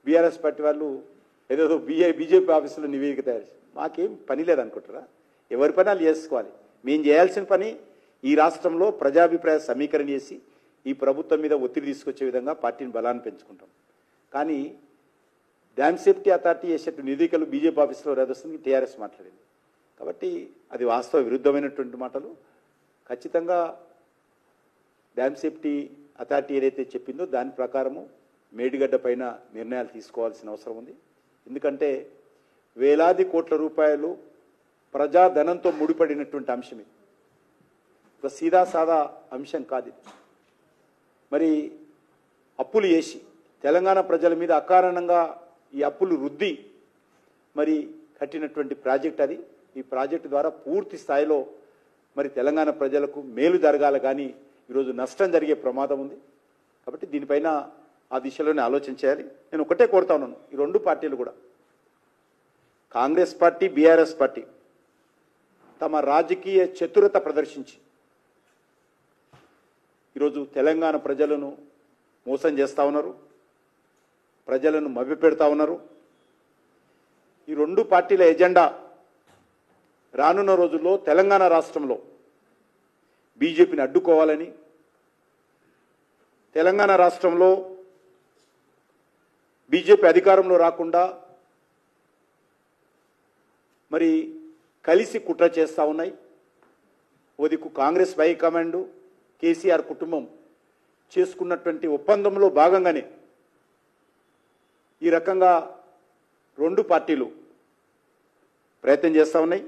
బీఆర్ఎస్ పార్టీ వాళ్ళు ఏదో బీజేపీ ఆఫీసులో నివేదిక తయారు చేసి మాకేం పని లేదనుకుంటారా? ఎవరి పని వాళ్ళు చేసుకోవాలి. మేము చేయాల్సిన పని ఈ రాష్ట్రంలో ప్రజాభిప్రాయ సమీకరణ చేసి ఈ ప్రభుత్వం మీద ఒత్తిడి తీసుకొచ్చే విధంగా పార్టీని బలాన్ని పెంచుకుంటాం. కానీ డ్యామ్ సేఫ్టీ అథారిటీ చేసేటువంటి నివేదికలు బీజేపీ ఆఫీసులో రాదొస్తుంది టీఆర్ఎస్ మాట్లాడింది. కాబట్టి అది వాస్తవ విరుద్ధమైనటువంటి మాటలు. ఖచ్చితంగా డ్యామ్ సేఫ్టీ అథారిటీ ఏదైతే చెప్పిందో దాని ప్రకారము మేడిగడ్డ పైన నిర్ణయాలు తీసుకోవాల్సిన అవసరం ఉంది. ఎందుకంటే వేలాది కోట్ల రూపాయలు ప్రజాధనంతో ముడిపడినటువంటి అంశం ఇది. ఒక సీదా సాదా అంశం కాదు. మరి అప్పులు చేసి తెలంగాణ ప్రజల మీద అకారణంగా ఈ అప్పులు రుద్ది మరి కట్టినటువంటి ప్రాజెక్ట్ అది. ఈ ప్రాజెక్టు ద్వారా పూర్తి స్థాయిలో మరి తెలంగాణ ప్రజలకు మేలు జరగాలి, కానీ ఈరోజు నష్టం జరిగే ప్రమాదం ఉంది. కాబట్టి దీనిపైన ఆ దిశలోనే ఆలోచన చేయాలి. నేను ఒకటే కోరుతా ఉన్నాను, ఈ రెండు పార్టీలు కూడా, కాంగ్రెస్ పార్టీ, బీఆర్ఎస్ పార్టీ తమ రాజకీయ చతురత ప్రదర్శించి ఈరోజు తెలంగాణ ప్రజలను మోసం చేస్తూ ఉన్నారు, ప్రజలను మభ్యపెడతా ఉన్నారు. ఈ రెండు పార్టీల ఎజెండా రానున్న రోజుల్లో తెలంగాణ రాష్ట్రంలో బీజేపీని అడ్డుకోవాలని, తెలంగాణ రాష్ట్రంలో బీజేపీ అధికారంలో రాకుండా మరి కలిసి కుట్ర చేస్తూ ఉన్నాయి. ఓదికు కాంగ్రెస్ హైకమాండ్, కేసీఆర్ కుటుంబం చేసుకున్నటువంటి ఒప్పందంలో భాగంగానే ఈ రకంగా రెండు పార్టీలు ప్రయత్నం చేస్తూ ఉన్నాయి.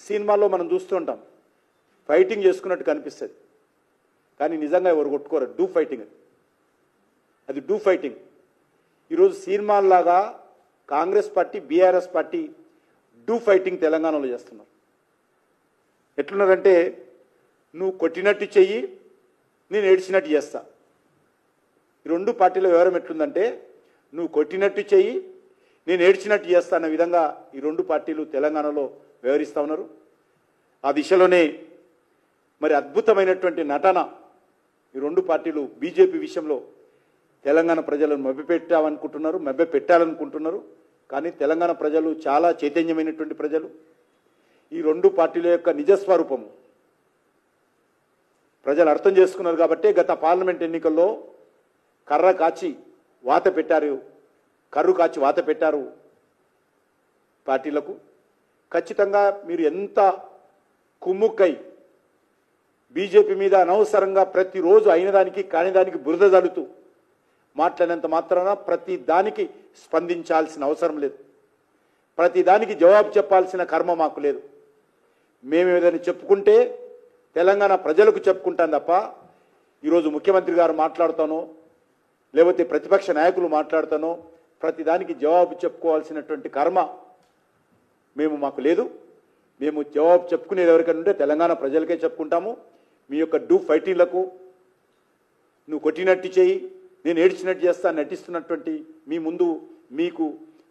సినిమాల్లో మనం చూస్తుంటాం, ఫైటింగ్ చేసుకున్నట్టు కనిపిస్తుంది, కానీ నిజంగా ఎవరు కొట్టుకోరు. డూ ఫైటింగ్, అది డూ ఫైటింగ్. ఈరోజు సినిమాల్లాగా Congress party, BRS party dupe fighting తెలంగాణలో చేస్తున్నారు. ఎట్లున్నారంటే, నువ్వు కొట్టినట్టు చెయ్యి, నేను ఏడ్చినట్టు చేస్తా. ఈ రెండు పార్టీల వివరం ఎట్లుందంటే, నువ్వు కొట్టినట్టు చెయ్యి, నేను ఏడ్చినట్టు చేస్తా అన్న విధంగా ఈ రెండు పార్టీలు తెలంగాణలో వ్యవహరిస్తూ ఉన్నారు. ఆ దిశలోనే మరి అద్భుతమైనటువంటి నటన ఈ రెండు పార్టీలు బీజేపీ విషయంలో తెలంగాణ ప్రజలను మభ్యపెట్టాలనుకుంటున్నారు. కానీ తెలంగాణ ప్రజలు చాలా చైతన్యమైనటువంటి ప్రజలు. ఈ రెండు పార్టీల యొక్క నిజస్వరూపము ప్రజలు అర్థం చేసుకున్నారు. కాబట్టి గత పార్లమెంట్ ఎన్నికల్లో కర్రు కాచి వాత పెట్టారు పార్టీలకు. ఖచ్చితంగా మీరు ఎంత కుమ్ముక్కై బీజేపీ మీద అనవసరంగా ప్రతిరోజు అయిన దానికి కాని దానికి బురద జల్లుతూ మాట్లాడినంత మాత్రాన ప్రతి దానికి స్పందించాల్సిన అవసరం లేదు, ప్రతి దానికి జవాబు చెప్పాల్సిన కర్మ మాకు లేదు. మేము ఏదైనా చెప్పుకుంటే తెలంగాణ ప్రజలకు చెప్పుకుంటాం తప్ప ఈరోజు ముఖ్యమంత్రి గారు మాట్లాడుతానో లేకపోతే ప్రతిపక్ష నాయకులు మాట్లాడుతానో ప్రతి దానికి జవాబు చెప్పుకోవాల్సినటువంటి కర్మ మాకు లేదు. మేము జవాబు చెప్పుకునేది ఎవరికైనా ఉంటే తెలంగాణ ప్రజలకే చెప్పుకుంటాము. మీ యొక్క డూ ఫైటింగ్లకు నువ్వు కొట్టినట్టు చేయి, నేను ఏడ్చినట్టు చేస్తా నటిస్తున్నటువంటి మీ ముందు మీకు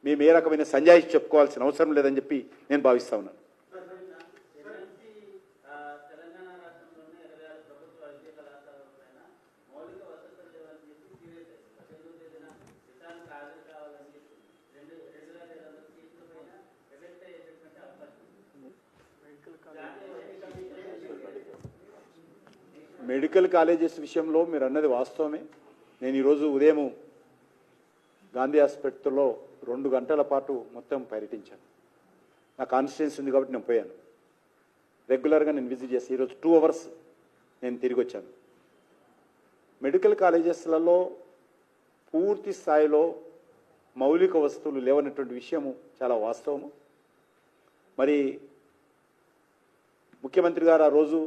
మేము ఏ రకమైన సంజాయిషి చెప్పుకోవాల్సిన అవసరం లేదని చెప్పి నేను భావిస్తా ఉన్నాను. మెడికల్ కాలేజెస్ విషయంలో మీరు అన్నది వాస్తవమే. నేను ఈరోజు ఉదయం గాంధీ హాస్పిటల్లో 2 గంటల పాటు మొత్తం పర్యటించాను. నా కాన్స్టిట్యున్సీ ఉంది కాబట్టి నేను పోయాను. రెగ్యులర్గా నేను విజిట్ చేసి ఈరోజు 2 అవర్స్ నేను తిరిగి వచ్చాను. మెడికల్ కాలేజెస్లలో పూర్తి స్థాయిలో మౌలిక వస్తువులు లేవన్నటువంటి విషయము చాలా వాస్తవము. మరి ముఖ్యమంత్రి గారు ఆ రోజు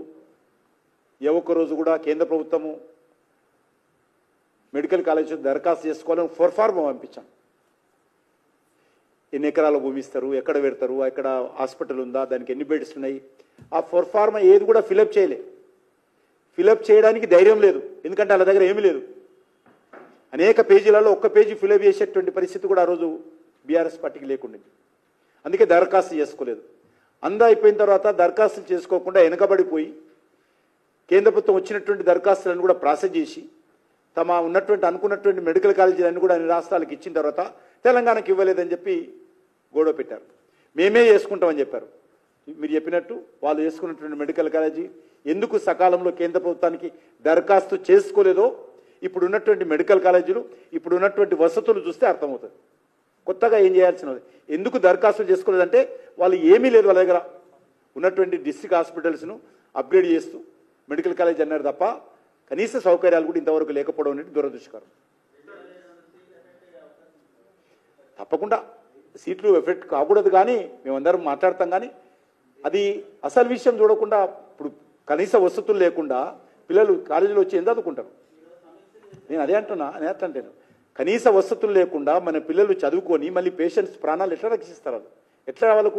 ఏ ఒక్క రోజు కూడా కేంద్ర ప్రభుత్వము మెడికల్ కాలేజ్ దరఖాస్తు చేసుకోవాలని ఫోర్ఫార్మ్ పంపించాం. ఎన్ని ఎకరాల భూమి ఇస్తారు, ఎక్కడ పెడతారు, ఎక్కడ హాస్పిటల్ ఉందా, దానికి ఎన్ని బెడ్స్ ఉన్నాయి, ఆ ఫోర్ఫార్మ్ ఏది కూడా ఫిలప్ చేయలే. ఫిలప్ చేయడానికి ధైర్యం లేదు, ఎందుకంటే వాళ్ళ దగ్గర ఏమీ లేదు. అనేక పేజీలలో ఒక్క పేజీ ఫిలప్ చేసేటువంటి పరిస్థితి కూడా ఆ రోజు బీఆర్ఎస్ పార్టీకి లేకుండా. అందుకే దరఖాస్తు చేసుకోలేదు. అందా అయిపోయిన తర్వాత దరఖాస్తులు చేసుకోకుండా వెనకబడిపోయి కేంద్ర ప్రభుత్వం వచ్చినటువంటి దరఖాస్తులను కూడా ప్రాసెస్ చేసి తమ ఉన్నటువంటి అనుకున్నటువంటి మెడికల్ కాలేజీలన్నీ కూడా అన్ని రాష్ట్రాలకు ఇచ్చిన తర్వాత తెలంగాణకు ఇవ్వలేదని చెప్పి గొడవ పెట్టారు. మేమే చేసుకుంటామని చెప్పారు. మీరు చెప్పినట్టు వాళ్ళు చేసుకున్నటువంటి మెడికల్ కాలేజీ ఎందుకు సకాలంలో కేంద్ర ప్రభుత్వానికి దరఖాస్తు చేసుకోలేదో ఇప్పుడు ఉన్నటువంటి మెడికల్ కాలేజీలు ఇప్పుడు ఉన్నటువంటి వసతులు చూస్తే అర్థమవుతుంది. కొత్తగా ఏం చేయాల్సినది, ఎందుకు దరఖాస్తులు చేసుకోలేదంటే వాళ్ళు ఏమీ లేదు, వాళ్ళ దగ్గర ఉన్నటువంటి డిస్ట్రిక్ట్ హాస్పిటల్స్ను అప్గ్రేడ్ చేస్తూ మెడికల్ కాలేజ్ అన్నారు తప్ప కనీస సౌకర్యాలు కూడా ఇంతవరకు లేకపోవడం అనేది దురదృష్టకరం. తప్పకుండా సీట్లు ఎఫెక్ట్ కాకూడదు, కానీ మేమందరం మాట్లాడతాం. కానీ అది అసలు విషయం చూడకుండా ఇప్పుడు కనీస వసతులు లేకుండా పిల్లలు కాలేజీలో వచ్చి ఏం చదువుకుంటారు? నేను అదే అంటాను. కనీస వసతులు లేకుండా మన పిల్లలు చదువుకొని మళ్ళీ పేషెంట్స్ ప్రాణాలు ఎట్లా రక్షిస్తారు? ఎట్లా వాళ్ళకు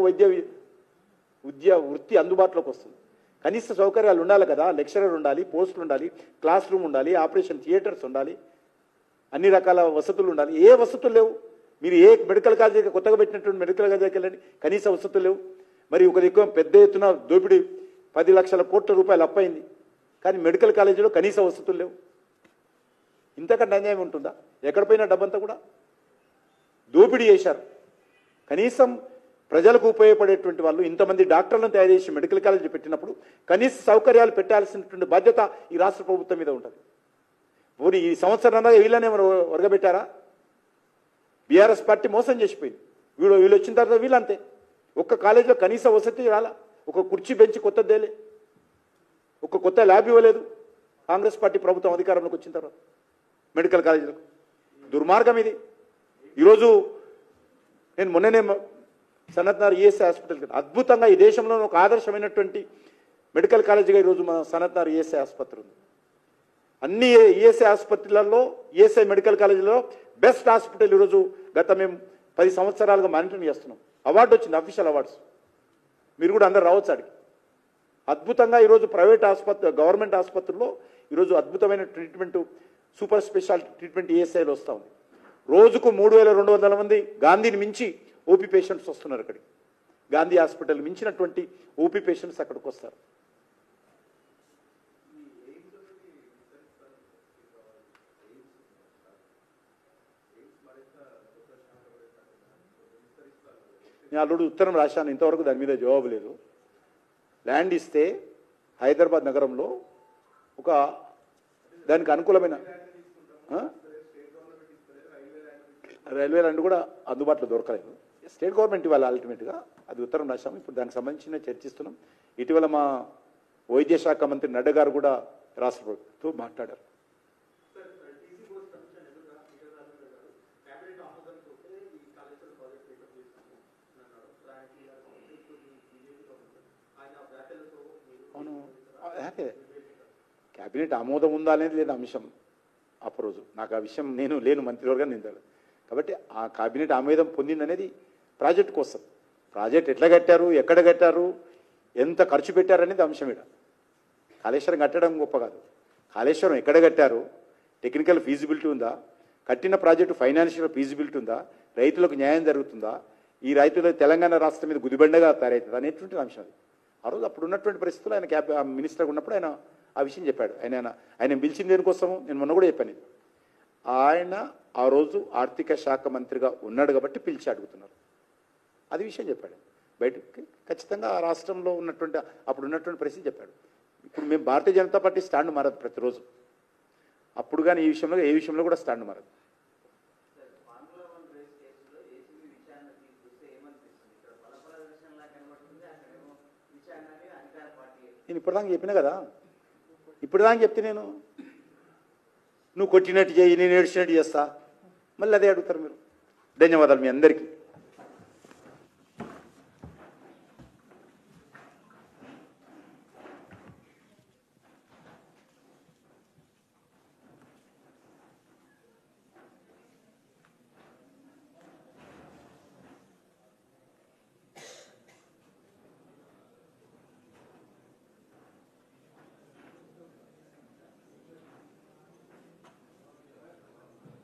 వృత్తి అందుబాటులోకి వస్తుంది? కనీస సౌకర్యాలు ఉండాలి కదా. లెక్చరర్ ఉండాలి, పోస్టులు ఉండాలి, క్లాస్ రూమ్ ఉండాలి, ఆపరేషన్ థియేటర్స్ ఉండాలి, అన్ని రకాల వసతులు ఉండాలి. ఏ వసతులు లేవు. మీరు ఏ మెడికల్ కాలేజీకి కొత్తగా పెట్టినటువంటి మెడికల్ కాలేజీకి వెళ్ళండి, కనీస వసతులు లేవు. మరి ఒక దిక్కు పెద్ద ఎత్తున దోపిడీ 10 లక్షల కోట్ల రూపాయలు అప్పయింది, కానీ మెడికల్ కాలేజీలో కనీస వసతులు లేవు. ఇంతకంటే అన్యాయం ఉంటుందా? ఎక్కడ పోయినా డబ్బంతా కూడా దోపిడీ చేశారు. కనీసం ప్రజలకు ఉపయోగపడేటువంటి వాళ్ళు ఇంతమంది డాక్టర్లను తయారు చేసి మెడికల్ కాలేజీ పెట్టినప్పుడు కనీస సౌకర్యాలు పెట్టాల్సినటువంటి బాధ్యత ఈ రాష్ట్ర ప్రభుత్వం మీద ఉంటుంది. పోనీ ఈ సంవత్సరం వీళ్ళనే ఒరగబెట్టారా? బీఆర్ఎస్ పార్టీ మోసం చేసిపోయింది. వీళ్ళు వచ్చిన తర్వాత వీళ్ళంతే. ఒక్క కాలేజీలో కనీస వసతి రాలా, ఒక కుర్చీ బెంచి కొత్తదేలే, ఒక కొత్త ల్యాబ్ ఇవ్వలేదు కాంగ్రెస్ పార్టీ ప్రభుత్వం అధికారంలోకి వచ్చిన తర్వాత మెడికల్ కాలేజీలకు. దుర్మార్గం ఇది. ఈరోజు నేను మొన్ననే సనత్నగర్ ఈఎస్ఐ హాస్పిటల్ అద్భుతంగా ఈ దేశంలో ఒక ఆదర్శమైనటువంటి మెడికల్ కాలేజీగా ఈరోజు మన సనత్నగర్ ఈఎస్ఐ ఆసుపత్రి ఉంది. అన్ని ఈఎస్ఐ ఆసుపత్రులలో ఈఎస్ఐ మెడికల్ కాలేజీలో బెస్ట్ హాస్పిటల్ ఈరోజు గత మేము 10 సంవత్సరాలుగా మానిటరింగ్ చేస్తున్నాం. అవార్డు వచ్చింది, అఫీషియల్ అవార్డ్స్. మీరు కూడా అందరు రావచ్చు అడిగి. అద్భుతంగా ఈరోజు ప్రైవేట్ ఆసుపత్రి, గవర్నమెంట్ ఆసుపత్రుల్లో ఈరోజు అద్భుతమైన ట్రీట్మెంట్, సూపర్ స్పెషాలిటీ ట్రీట్మెంట్ ఈఎస్ఐలో వస్తూ ఉంది. రోజుకు 3200 మంది గాంధీని మించి ఓపీ పేషెంట్స్ వస్తున్నారు అక్కడికి. గాంధీ హాస్పిటల్ మించినటువంటి ఓపీ పేషెంట్స్ అక్కడికి వస్తారు. నేను ఆల్రెడీ ఉత్తరం రాశాను, ఇంతవరకు దాని మీద జవాబు లేదు. ల్యాండ్ ఇస్తే హైదరాబాద్ నగరంలో ఒక దానికి అనుకూలమైన రైల్వే ల్యాండ్ కూడా అందుబాటులో దొరకలేదు. స్టేట్ గవర్నమెంట్ ఇవాళ అల్టిమేట్గా అది ఉత్తరం రాశాము. ఇప్పుడు దానికి సంబంధించిన చర్చిస్తున్నాం. ఇటీవల మా వైద్య శాఖ మంత్రి నడ్డా గారు కూడా రాష్ట్ర ప్రభుత్వంతో మాట్లాడారు. అవును, క్యాబినెట్ ఆమోదం ఉందా అనేది లేదు అంశం. అప్పుడు నాకు ఆ విషయం నేను లేను, మంత్రివర్గాన్ని నిందాను. కాబట్టి ఆ క్యాబినెట్ ఆమోదం పొందిందనేది ప్రాజెక్ట్ కోసం. ప్రాజెక్ట్ ఎట్లా కట్టారు, ఎక్కడ కట్టారు, ఎంత ఖర్చు పెట్టారనేది అంశం. ఇక్కడ కాళేశ్వరం కట్టడం గొప్ప కాదు. కాళేశ్వరం ఎక్కడ కట్టారు, టెక్నికల్ ఫీజిబిలిటీ ఉందా, కట్టిన ప్రాజెక్టు ఫైనాన్షియల్ ఫీజిబిలిటీ ఉందా, రైతులకు న్యాయం జరుగుతుందా, ఈ రైతులు తెలంగాణ రాష్ట్రం మీద గుదిబండగా తయారవుతుంది అనేటువంటి అంశం అది. ఆ రోజు అప్పుడు ఉన్నటువంటి పరిస్థితుల్లో ఆయన మినిస్టర్గా ఉన్నప్పుడు ఆయన ఆ విషయం చెప్పాడు. ఆయన పిలిచింది దేనికోసము నేను మొన్న కూడా చెప్పాను. ఆయన ఆ రోజు ఆర్థిక శాఖ మంత్రిగా ఉన్నాడు కాబట్టి పిలిచి అడుగుతున్నారు. అది విషయం చెప్పాడు. బయటకి ఖచ్చితంగా ఆ రాష్ట్రంలో ఉన్నటువంటి అప్పుడు ఉన్నటువంటి పరిస్థితి చెప్పాడు. ఇప్పుడు మేము భారతీయ జనతా పార్టీ స్టాండ్ మారదు ప్రతిరోజు. అప్పుడు కానీ ఈ విషయంలో ఏ విషయంలో కూడా స్టాండ్ మారదు. నేను ఇప్పటిదాకా చెప్పినా కదా, ఇప్పటిదాకా చెప్తే నేను నువ్వు కొట్టినట్టు చేయి, నేను ఏడ్చినట్టు చేస్తా, మళ్ళీ అదే అడుగుతారు మీరు. ధన్యవాదాలు మీ అందరికీ.